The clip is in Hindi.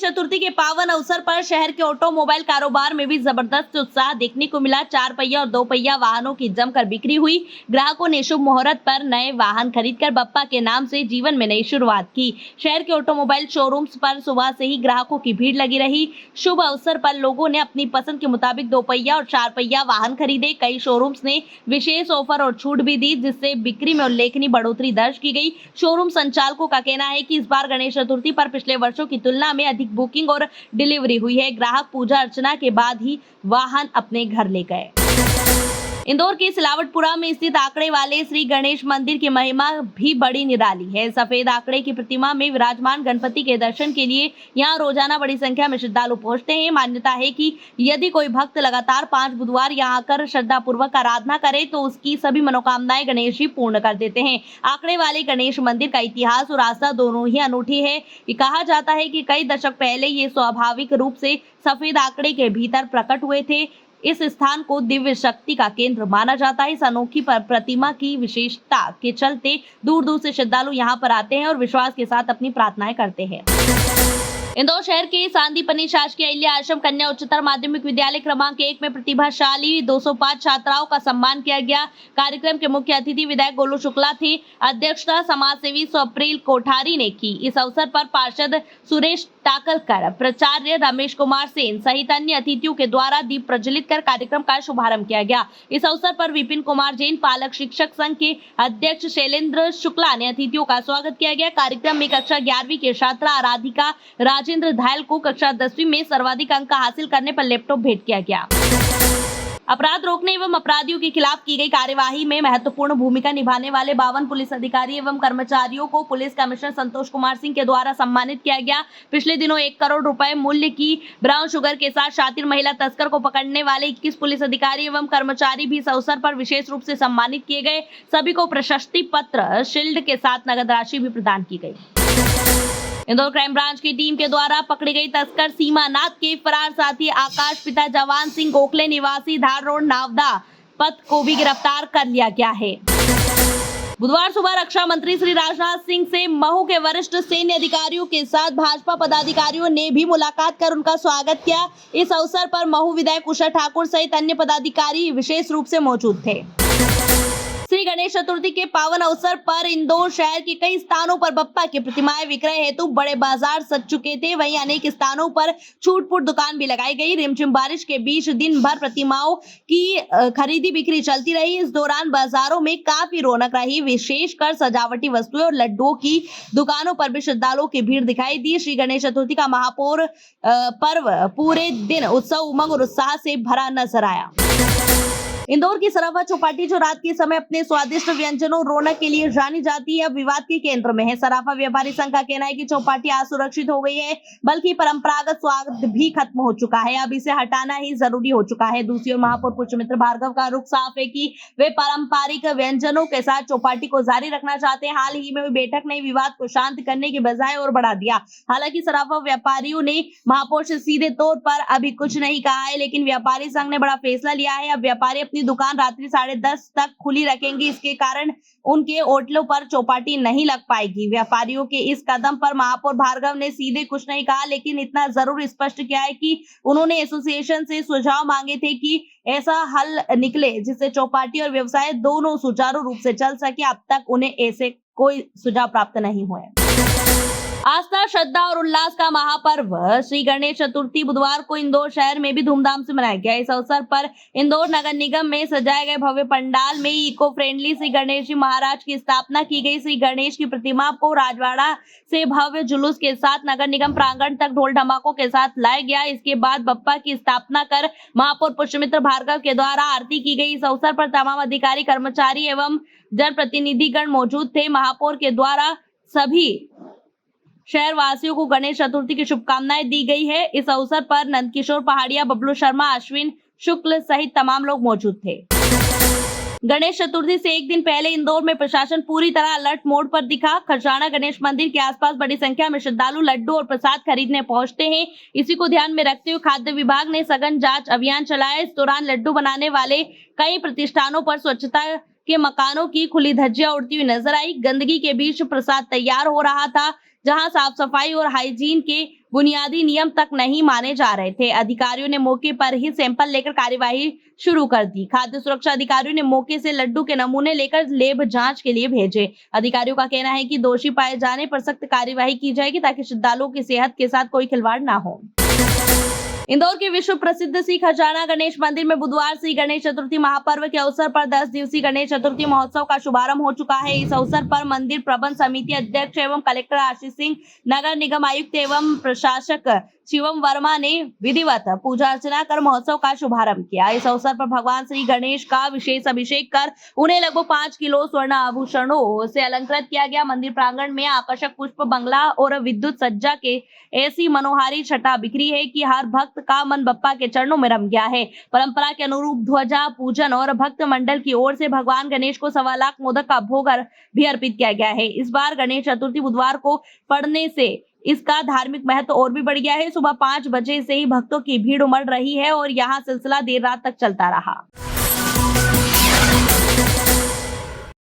चतुर्थी के पावन अवसर पर शहर के ऑटोमोबाइल कारोबार में भी जबरदस्त उत्साह देखने को मिला। 4 पहिया और 2 पहिया वाहनों की जमकर बिक्री हुई। ग्राहकों ने शुभ मुहूर्त पर नए वाहन खरीदकर बप्पा के नाम से जीवन में नई शुरुआत की। शहर के ऑटोमोबाइल शोरूम्स पर सुबह से ही ग्राहकों की भीड़ लगी रही। शुभ अवसर पर लोगों ने अपनी पसंद के मुताबिक 2 पहिया और 4 पहिया वाहन खरीदे। कई शोरूम्स ने विशेष ऑफर और छूट भी दी, जिससे बिक्री में उल्लेखनीय बढ़ोतरी दर्ज की गई। शोरूम संचालकों का कहना है कि इस बार गणेश चतुर्थी पर पिछले वर्षों की तुलना में अधिक बुकिंग और डिलीवरी हुई है। ग्राहक पूजा अर्चना के बाद ही वाहन अपने घर ले गए। इंदौर के सिलावटपुरा में स्थित आंकड़े वाले श्री गणेश मंदिर की महिमा भी बड़ी निराली है। सफेद आंकड़े की प्रतिमा में विराजमान गणपति के दर्शन के लिए यहां रोजाना बड़ी संख्या में श्रद्धालु पहुंचते हैं। मान्यता है कि यदि कोई भक्त लगातार 5 बुधवार यहां आकर श्रद्धा पूर्वक आराधना करे तो उसकी सभी मनोकामनाएं गणेश जी पूर्ण कर देते हैं। आंकड़े वाले गणेश मंदिर का इतिहास और आस्था दोनों ही अनूठी है। कहा जाता है कि कई दशक पहले ये स्वाभाविक रूप से सफेद आंकड़े के भीतर प्रकट हुए थे। इस स्थान को दिव्य शक्ति का केंद्र माना जाता है। इस अनोखी प्रतिमा की विशेषता के चलते दूर दूर से श्रद्धालु यहाँ पर आते हैं और विश्वास के साथ अपनी प्रार्थनाएं करते हैं। इंदौर शहर के सांदीपनी शासकीय अहिल्या आश्रम कन्या उच्चतर माध्यमिक विद्यालय क्रमांक 1 में प्रतिभाशाली 205 छात्राओं का सम्मान किया गया। कार्यक्रम के मुख्य अतिथि विधायक गोलू शुक्ला थे। अध्यक्षता समाजसेवी स्वप्रिल कोठारी ने की। इस अवसर पर पार्षद सुरेश टाकलकर, प्राचार्य रमेश कुमार सेन सहित अन्य अतिथियों के द्वारा दीप प्रज्वलित कर कार्यक्रम का शुभारंभ किया गया। इस अवसर पर विपिन कुमार जैन, पालक शिक्षक संघ के अध्यक्ष शैलेंद्र शुक्ला ने अतिथियों का स्वागत किया गया। कार्यक्रम में कक्षा 11वीं के छात्रा आराधिका राजेंद्र धायल को कक्षा 10वीं में सर्वाधिक अंक हासिल करने पर लैपटॉप भेंट किया गया। अपराध रोकने एवं अपराधियों के खिलाफ की गई कार्यवाही में महत्वपूर्ण भूमिका निभाने वाले 52 पुलिस अधिकारी एवं कर्मचारियों को पुलिस कमिश्नर संतोष कुमार सिंह के द्वारा सम्मानित किया गया। पिछले दिनों 1 करोड़ रुपए मूल्य की ब्राउन शुगर के साथ शातिर महिला तस्कर को पकड़ने वाले 21 पुलिस अधिकारी एवं कर्मचारी भी इस अवसर पर विशेष रूप से सम्मानित किए गए। सभी को प्रशस्ति पत्र, शील्ड के साथ नगद राशि भी प्रदान की गई। इंदौर क्राइम ब्रांच की टीम के द्वारा पकड़ी गई तस्कर सीमा नाथ के फरार साथी आकाश पिता जवान सिंह गोखले निवासी धार रोड नावदा पथ को भी गिरफ्तार कर लिया गया है। बुधवार सुबह रक्षा मंत्री श्री राजनाथ सिंह से महू के वरिष्ठ सैन्य अधिकारियों के साथ भाजपा पदाधिकारियों ने भी मुलाकात कर उनका स्वागत किया। इस अवसर पर महू विधायक उषा ठाकुर सहित अन्य पदाधिकारी विशेष रूप से मौजूद थे। श्री गणेश चतुर्थी के पावन अवसर पर इंदौर शहर के कई स्थानों पर बप्पा की प्रतिमाएं विक्रय हेतु बड़े बाजार सज चुके थे। वहीं अनेक स्थानों पर छूट दुकान भी लगाई गई। रिमझिम बारिश के बीच दिन भर प्रतिमाओं की खरीदी बिक्री चलती रही। इस दौरान बाजारों में काफी रौनक रही। विशेषकर सजावटी वस्तुएं और लड्डुओं की दुकानों पर भी श्रद्धालुओं की भीड़ दिखाई दी। श्री गणेश चतुर्थी का महापौर पर्व पूरे दिन उत्सव, उमंग और उत्साह से भरा नजर आया। इंदौर की सराफा चौपाटी, जो रात के समय अपने स्वादिष्ट व्यंजनों रौनक के लिए जानी जाती है, अब विवाद के केंद्र में है। सराफा व्यापारी संघ का कहना है कि चौपाटी असुरक्षित हो गई है, बल्कि परंपरागत स्वाद भी खत्म हो चुका है। अब इसे हटाना ही जरूरी हो चुका है। दूसरी ओर महापौर पुष्यमित्र भार्गव का रुख साफ है कि वे पारंपरिक व्यंजनों के साथ चौपाटी को जारी रखना चाहते हैं। हाल ही में बैठक ने विवाद को शांत करने के बजाय और बढ़ा दिया। हालांकि सराफा व्यापारियों ने महापौर से सीधे तौर पर अभी कुछ नहीं कहा है, लेकिन व्यापारी संघ ने बड़ा फैसला लिया है। अब व्यापारी अपनी दुकान रात्रि 10:30 तक खुली रखेंगे। इसके कारण उनके होटलों पर चौपाटी नहीं लग पाएगी। व्यापारियों के इस कदम पर महापौर भार्गव ने सीधे कुछ नहीं कहा, लेकिन इतना जरूर स्पष्ट किया है कि उन्होंने एसोसिएशन से सुझाव मांगे थे कि ऐसा हल निकले जिससे चौपाटी और व्यवसाय दोनों सुचारू रूप से चल सके। अब तक उन्हें ऐसे कोई सुझाव प्राप्त नहीं हुए। आस्था, श्रद्धा और उल्लास का महापर्व श्री गणेश चतुर्थी बुधवार को इंदौर शहर में भी धूमधाम से मनाया गया। इस अवसर पर इंदौर नगर निगम में सजाए गए भव्य पंडाल में इको फ्रेंडली श्री गणेश जी महाराज की स्थापना की गई। श्री गणेश की प्रतिमा को राजवाड़ा से भव्य जुलूस के साथ नगर निगम प्रांगण तक ढोल ढमाकों के साथ लाया गया। इसके बाद बप्पा की स्थापना कर महापौर पुष्यमित्र भार्गव के द्वारा आरती की गई। इस अवसर पर तमाम अधिकारी, कर्मचारी एवं जनप्रतिनिधिगण मौजूद थे। महापौर के द्वारा सभी शहर वासियों को गणेश चतुर्थी की शुभकामनाएं दी गई है। इस अवसर पर नंदकिशोर पहाड़िया, बबलू शर्मा, अश्विन शुक्ल सहित तमाम लोग मौजूद थे। गणेश चतुर्थी से एक दिन पहले इंदौर में प्रशासन पूरी तरह अलर्ट मोड पर दिखा। खरसाना गणेश मंदिर के आसपास बड़ी संख्या में श्रद्धालु लड्डू और प्रसाद खरीदने पहुंचते हैं। इसी को ध्यान में रखते हुए खाद्य विभाग ने सघन जांच अभियान चलाया। इस दौरान लड्डू बनाने वाले कई प्रतिष्ठानों पर स्वच्छता के मकानों की खुली धज्जियां उड़ती हुई नजर आई। गंदगी के बीच प्रसाद तैयार हो रहा था। जहां साफ सफाई और हाइजीन के बुनियादी नियम तक नहीं माने जा रहे थे। अधिकारियों ने मौके पर ही सैंपल लेकर कार्यवाही शुरू कर दी। खाद्य सुरक्षा अधिकारियों ने मौके से लड्डू के नमूने लेकर लैब जांच के लिए भेजे। अधिकारियों का कहना है कि दोषी पाए जाने पर सख्त कार्यवाही की जाएगी ताकि श्रद्धालुओं की सेहत के साथ कोई खिलवाड़ न हो। इंदौर के विश्व प्रसिद्ध श्री खजाना गणेश मंदिर में बुधवार से गणेश चतुर्थी महापर्व के अवसर पर 10 दिवसीय गणेश चतुर्थी महोत्सव का शुभारंभ हो चुका है। इस अवसर पर मंदिर प्रबंध समिति अध्यक्ष एवं कलेक्टर आशीष सिंह, नगर निगम आयुक्त एवं प्रशासक शिवम वर्मा ने विधिवत पूजा अर्चना कर महोत्सव का शुभारंभ किया। इस अवसर पर भगवान श्री गणेश का विशेष अभिषेक कर उन्हें लगभग 5 किलो स्वर्ण आभूषणों से अलंकृत किया गया। मंदिर प्रांगण में आकर्षक पुष्प बंगला और विद्युत सज्जा के ऐसी मनोहारी छटा बिखरी है कि हर भक्त का मन बप्पा के चरणों में रम गया है। परंपरा के अनुरूप ध्वजा पूजन और भक्त मंडल की ओर से भगवान गणेश को 1.25 लाख मोदक का भोग भी अर्पित किया गया है। इस बार गणेश चतुर्थी बुधवार को पड़ने से इसका धार्मिक महत्व और भी बढ़ गया है। सुबह 5 बजे से ही भक्तों की भीड़ उमड़ रही है और यहाँ सिलसिला देर रात तक चलता रहा।